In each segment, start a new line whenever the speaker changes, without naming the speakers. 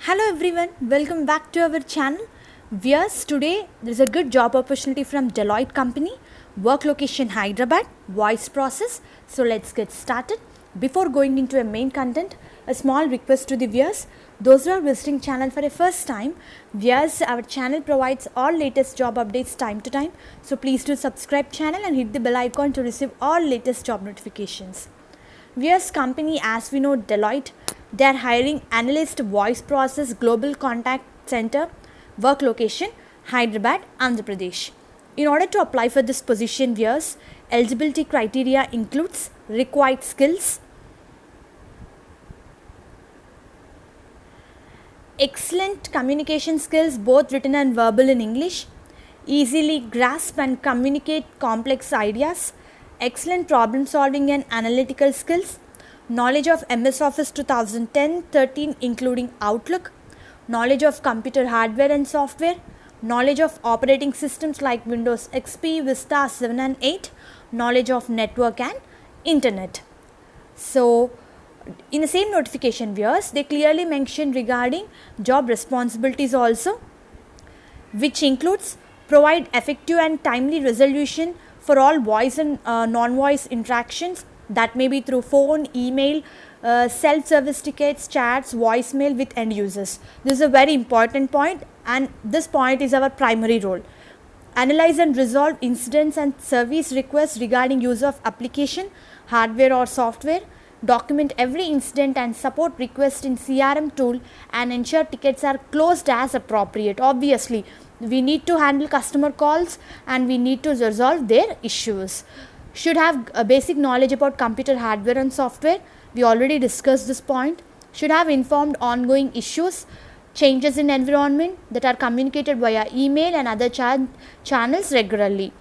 Hello everyone, welcome back to our channel. Viewers, today there is a good job opportunity from Deloitte company, work location Hyderabad, voice process. So let's get started. Before going into a main content, a small request to the viewers. Those who are visiting channel for the first time, viewers, our channel provides all latest job updates time to time. So please do subscribe channel and hit the bell icon to receive all latest job notifications. Viewers, company, as we know, Deloitte, they are hiring analyst voice process global contact center, work location Hyderabad, Andhra Pradesh. In order to apply for this position, viewers, eligibility criteria includes required skills, excellent communication skills both written and verbal in English, easily grasp and communicate complex ideas, excellent problem solving and analytical skills, knowledge of MS Office 2010-13 including Outlook, knowledge of computer hardware and software, knowledge of operating systems like Windows XP, Vista 7 and 8, knowledge of network and internet. So, in the same notification, viewers, they clearly mention regarding job responsibilities also, which includes provide effective and timely resolution for all voice and non-voice interactions, that may be through phone, email, self-service tickets, chats, voicemail with end users. This is a very important point, and this point is our primary role. Analyze and resolve incidents and service requests regarding use of application, hardware or software. Document every incident and support request in CRM tool and ensure tickets are closed as appropriate. Obviously, we need to handle customer calls and we need to resolve their issues. Should have a basic knowledge about computer hardware and software. We already discussed this point. Should have informed ongoing issues, changes in environment that are communicated via email and other channels regularly.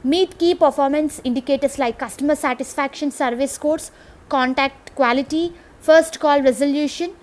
Meet key performance indicators like customer satisfaction survey scores, contact quality, first call resolution,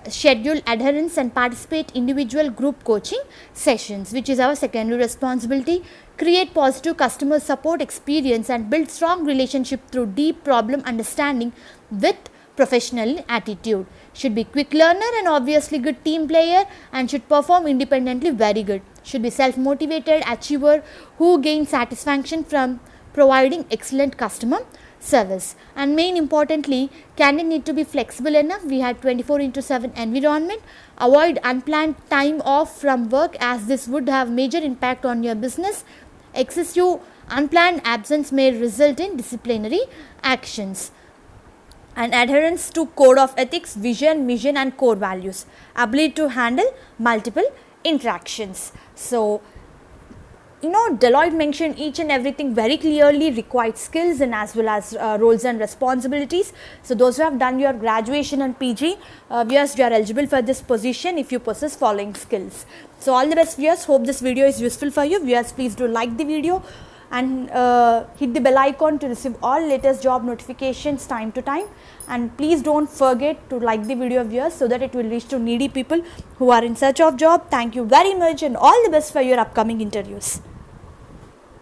schedule adherence, and participate individual group coaching sessions, which is our secondary responsibility. Create positive customer support experience and build strong relationship through deep problem understanding with professional attitude. Should be quick learner and obviously good team player, and should perform independently very good. Should be self-motivated achiever who gains satisfaction from providing excellent customer service. And main importantly, candidate need to be flexible enough. We had 24/7 environment. Avoid unplanned time off from work, as this would have major impact on your business. Excessive unplanned absence may result in disciplinary actions. And adherence to code of ethics, vision, mission and core values. Ability to handle multiple interactions. So, Deloitte mentioned each and everything very clearly, required skills and as well as roles and responsibilities. So, those who have done your graduation and PG, viewers, you are eligible for this position if you possess following skills. So, all the best, viewers. Hope this video is useful for you. Viewers, please do like the video and hit the bell icon to receive all latest job notifications time to time. And please don't forget to like the video, viewers, so that it will reach to needy people who are in search of job. Thank you very much and all the best for your upcoming interviews.